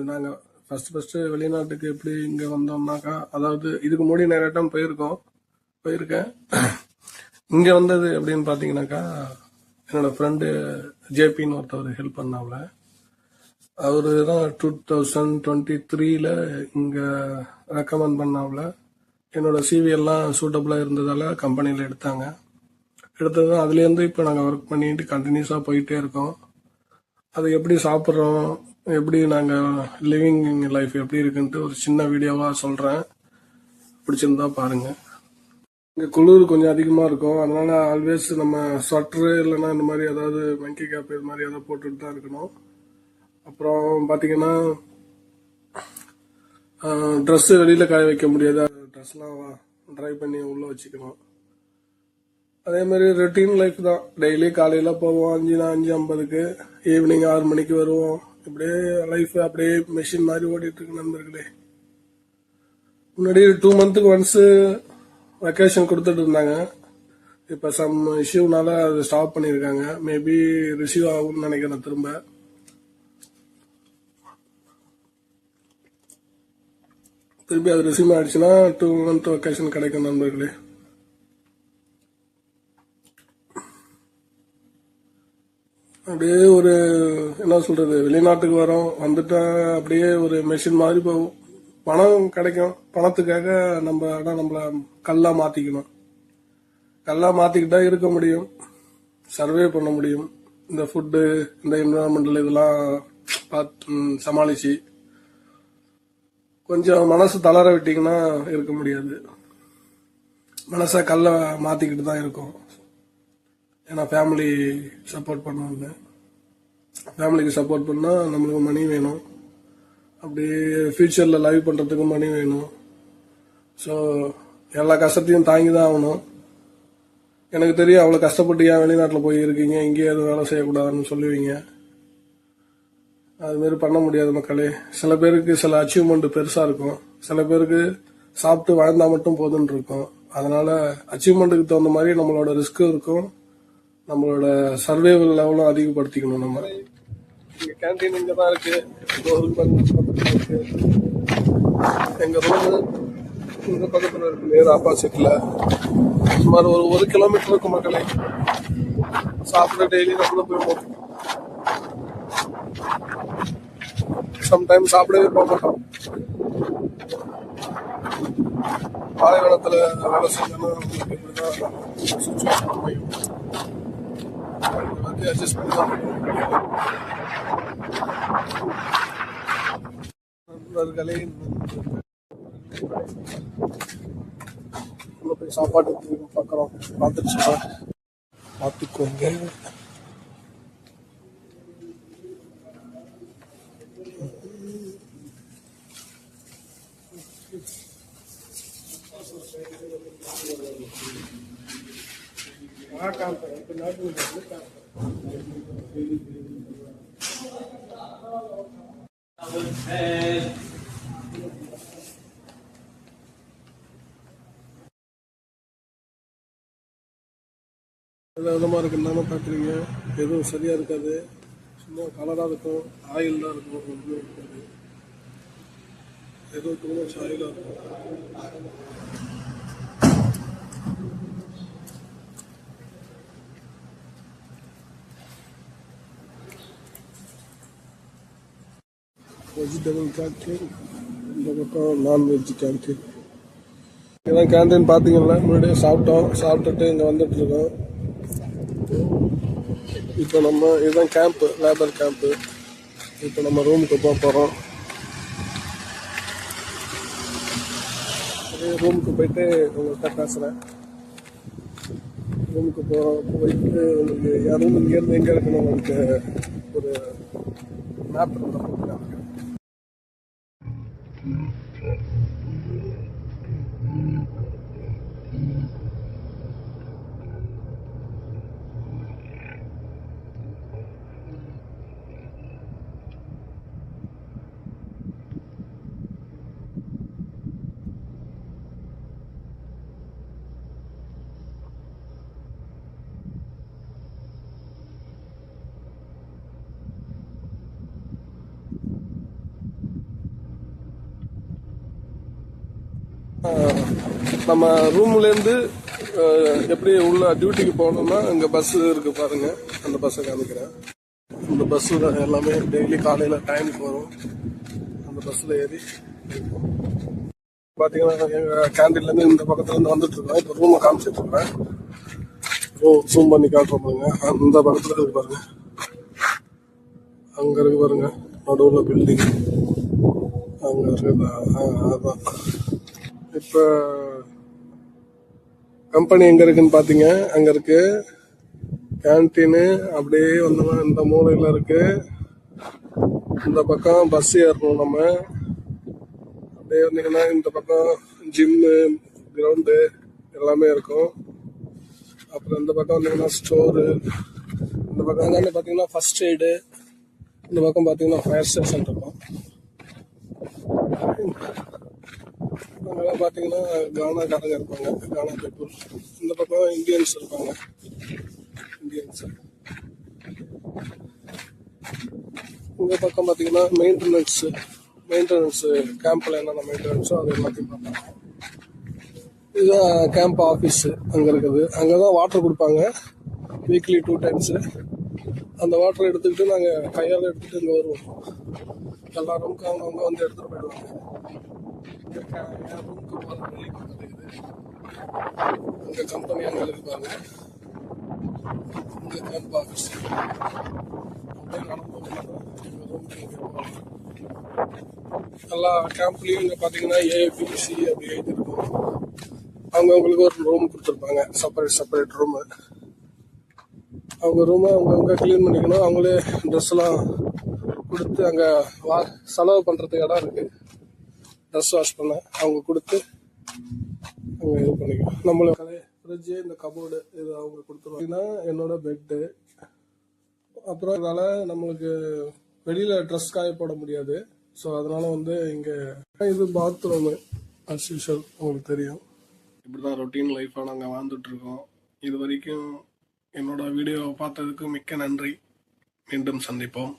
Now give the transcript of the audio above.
நாங்கள் ஃபஸ்ட்டு வெளிநாட்டுக்கு எப்படி இங்கே வந்தோம்னாக்கா, அதாவது இதுக்கு முன்னாடி நிறைய டைம் போயிருக்கேன். இங்கே வந்தது எப்படின்னு பார்த்தீங்கன்னாக்கா, என்னோடய ஃப்ரெண்டு ஜேபின்னு ஒருத்தவர் ஹெல்ப் பண்ணாப்புல. அவரு தான் 2023 இங்கே ரெக்கமெண்ட் பண்ணாப்புல. என்னோட சிவி எல்லாம் சூட்டபுளாக இருந்ததால் கம்பெனியில் எடுத்தது அதுலேருந்து இப்போ நாங்கள் ஒர்க் பண்ணிட்டு கண்டினியூஸாக போயிட்டே இருக்கோம். அது எப்படி சாப்பிட்றோம், எப்படி நாங்கள் லிவிங் லைஃப் எப்படி இருக்குன்ட்டு ஒரு சின்ன வீடியோவாக சொல்கிறேன். பிடிச்சிருந்தா பாருங்கள். இங்கே குளிர் கொஞ்சம் அதிகமாக இருக்கும், அதனால ஆல்வேஸ் நம்ம ஸ்வெட்ரு இல்லைன்னா இந்த மாதிரி ஏதாவது மங்கி கேப் இது மாதிரி ஏதாவது போட்டுட்டு தான் இருக்கணும். அப்புறம் பார்த்தீங்கன்னா ட்ரெஸ்ஸு வெளியில் காய வைக்க முடியாது, ட்ரெஸ்லாம் ட்ரை பண்ணி உள்ளே வச்சுக்கணும். அதே மாதிரி ரொட்டீன் லைஃப் தான். டெய்லி காலையில் போவோம் 5:50, ஈவினிங் 6 மணிக்கு வருவோம். இப்படியே லைஃப் அப்படியே மெஷின் மாதிரி ஓடிட்டு இருக்கு நண்பர்களே. முன்னாடி 2 மந்த்துக்கு ஒன்ஸு வெக்கேஷன் கொடுத்துட்டு இருந்தாங்க. இப்போ சம் இஷ்யூனால அது ஸ்டாப் பண்ணியிருக்காங்க. மேபி ரிசீவ் ஆகும்னு நினைக்கிறேன். திருப்பி அது ரிசீவ் ஆயிடுச்சுன்னா 2 மந்த் வெக்கேஷன் கிடைக்கும் நண்பர்களே. அப்படியே ஒரு என்ன சொல்றது, வெளிநாட்டுக்கு வரோம், வந்துட்டா அப்படியே ஒரு மெஷின் மாதிரி போகும். பணம் கிடைக்கும், பணத்துக்காக நம்மள கல்லா மாத்திக்கணும். கல்லா மாத்திக்கிட்டா இருக்க முடியும், சர்வே பண்ண முடியும். இந்த ஃபுட்டு, இந்த என்விரான்மெண்டல் இதெல்லாம் பார்த்து சமாளிச்சு கொஞ்சம் மனசு தளர விட்டீங்கன்னா இருக்க முடியாது. மனசை கல்லை மாத்திக்கிட்டு தான் இருக்கும். ஏன்னா ஃபேமிலி சப்போர்ட் பண்ணணும். ஃபேமிலிக்கு சப்போர்ட் பண்ணால் நம்மளுக்கு மணி வேணும். அப்படி ஃபியூச்சரில் லைவ் பண்ணுறதுக்கு மணி வேணும். ஸோ எல்லா கஷ்டத்தையும் தாங்கி தான் ஆகணும். எனக்கு தெரியும் அவ்வளோ கஷ்டப்பட்டு ஏன் வெளிநாட்டில் போய் இருக்கீங்க, இங்கேயே எதுவும் வேலை செய்யக்கூடாதுன்னு சொல்லுவீங்க. அதுமாரி பண்ண முடியாது மக்களே. சில பேருக்கு சில அச்சீவ்மெண்ட் பெருசாக இருக்கும், சில பேருக்கு சாப்பிட்டு வாழ்ந்தால் மட்டும் போதுன்னு இருக்கும். அதனால அச்சீவ்மெண்ட்டுக்கு தகுந்த மாதிரி நம்மளோட ரிஸ்க்கும் இருக்கும், நம்மளோட சர்வைவல் லெவலும் அதிகப்படுத்திக்கணும். நம்ம இங்கே கேன்டீன் இங்கே தான் இருக்கு, எங்கள் ரூமு இந்த பக்கத்தில் இருக்கு, நேர் ஆப்போசிட்டில். சுமார் ஒரு 1 கிலோமீட்டர் இருக்கும் மக்களே. சாப்பிட டெய்லி நம்மள போயிடுவோம். சம்டைம் சாப்பிடவே போக மாட்டோம். பாலைவனத்தில் வேலை செய்யணும்னா சுச்சுவேஷன் அமையும். அட்ஜஸ்ட் பண்ணி தான் நண்பர்களே. போய் சாப்பாட்டுக்கு பார்க்குறோம், பார்த்துட்டு சொல்கிறேன், பார்த்துக்கோங்க. விதமாக இருக்குன்னு பார்க்குறீங்க. எதுவும் சரியாக இருக்காது, சும்மா கலராக இருக்கும், ஆயில் தான் இருக்கும், ஒன்றும் இருக்காது. ஏதோ டூ மச் ஆயிலாக இருக்கும். வெஜிடபிள் கேன்டீன், இந்த பக்கம் நான்வெஜ் கேன்டீன். இதான் கேன்டீன் பார்த்தீங்கன்னா முன்னாடியே சாப்பிட்டுட்டு இங்கே வந்துட்டு இருக்கோம். இப்போ நம்ம இதுதான் கேம்ப்பு, லேபர் கேம்ப்பு. இப்போ நம்ம ரூமுக்கு போக போகிறோம். ரூமுக்கு போயிட்டு உங்கள்கிட்ட பேசுகிறேன். ரூமுக்கு போயிட்டு உங்களுக்கு என் ரூம் இங்கேருந்து எங்கே இருக்குன்னு உங்களுக்கு ஒரு மேப் போட்டுருக்காங்க. நம்ம ரூம்லேருந்து எப்படி உள்ள டியூட்டிக்கு போகணும்னா இங்கே பஸ் இருக்கு பாருங்க, அந்த பஸ்ஸை காமிக்கிறேன். இந்த பஸ்ஸில் எல்லாமே டெய்லி காலையில் டைமுக்கு வரும். அந்த பஸ்ஸில் ஏறி பார்த்தீங்கன்னா எங்கள் கேண்டீன்லேருந்து இந்த பக்கத்துலேருந்து வந்துட்டு இருக்கோம். இப்போ ரூமை காமிச்சிட்டு இருக்கேன். ஜூம் பண்ணி காட்டுறோம் பாருங்க. அந்த பக்கத்தில் இருக்கு பாருங்க, அங்கே இருக்கு பாருங்க நடுவில் பில்டிங், அங்கே இருக்குதா? அதான். இப்போ கம்பெனி எங்கே இருக்குன்னு பார்த்தீங்க, அங்கே இருக்கு கேன்டீனு. அப்படியே வந்தோம்னா இந்த மூலையில் இருக்கு. இந்த பக்கம் பஸ் ஏறணும் நம்ம. அப்படியே வந்தீங்கன்னா இந்த பக்கம் ஜிம்மு, கிரவுண்டு எல்லாமே இருக்கும். அப்புறம் இந்த பக்கம் வந்தீங்கன்னா ஸ்டோரு. இந்த பக்கம் என்னன்னு பார்த்தீங்கன்னா ஃபர்ஸ்ட் எய்டு. இந்த பக்கம் பார்த்தீங்கன்னா ஃபயர் ஸ்டேஷன் இருக்கும். அங்கெல்லாம் பார்த்தீங்கன்னா கானாக்காரங்க இருப்பாங்க, கானா பீப்புள். இந்த பக்கம் இந்தியன்ஸ் இருப்பாங்க, இந்தியன்ஸ். இந்த பக்கம் பார்த்தீங்கன்னா மெயின்டெனன்ஸ் கேம்பில் என்னென்ன மெயின்டெனன்ஸோ அது எல்லாத்தையும் பார்ப்பாங்க. இதுதான் கேம்ப் ஆஃபீஸு அங்கே இருக்குது. அங்கே தான் வாட்டர் கொடுப்பாங்க வீக்லி 2 times. அந்த வாட்டரை எடுத்துக்கிட்டு நாங்கள் கையால் எடுத்துகிட்டு இங்கே வருவோம். எல்லா ரூமுக்கும் அவங்கவுங்க வந்து எடுத்துகிட்டு போயிடுவாங்க. என் ரூமுக்கு போகிற வழி இருக்குது. அங்கே கம்பெனி அங்கே இருப்பாங்க, இங்கே கேம்ப் ஆஃபீஸ். அப்படியே நடந்து எங்கள் ரூமுக்கு இங்கே போகலாம். எல்லா கேம்ப்லேயும் இங்கே பார்த்தீங்கன்னா ஏபிசி அப்படி எழுதிருக்கும். அவங்கவுங்களுக்கு ஒரு ரூம் கொடுத்துருப்பாங்க, செப்பரேட் ரூமு. அவங்க ரூமை அவங்கவுங்க க்ளீன் பண்ணிக்கணும். அவங்களே ட்ரெஸ் எல்லாம் கொடுத்து அங்கே செலவு பண்ணுறதுக்கு இடம் இருக்குது. ட்ரெஸ் வாஷ் பண்ண அவங்க கொடுத்து அங்கே இது பண்ணிக்கணும். நம்மளுக்கு ஃப்ரிட்ஜு, இந்த கபோர்டு இது அவங்க கொடுத்துருவாங்க. என்னோட பெட்டு. அப்புறம் இதனால் நம்மளுக்கு வெளியில் ட்ரெஸ் காய போட முடியாது. ஸோ அதனால் வந்து இங்கே இது பாத்ரூமு அஸ் யூஷுவல் உங்களுக்கு தெரியும். இப்படி தான் ரொட்டீன் லைஃப்பாக நாங்கள் வாழ்ந்துட்டுருக்கோம். இது வரைக்கும் என்னோட வீடியோவை பார்த்ததுக்கு மிக்க நன்றி. மீண்டும் சந்திப்போம்.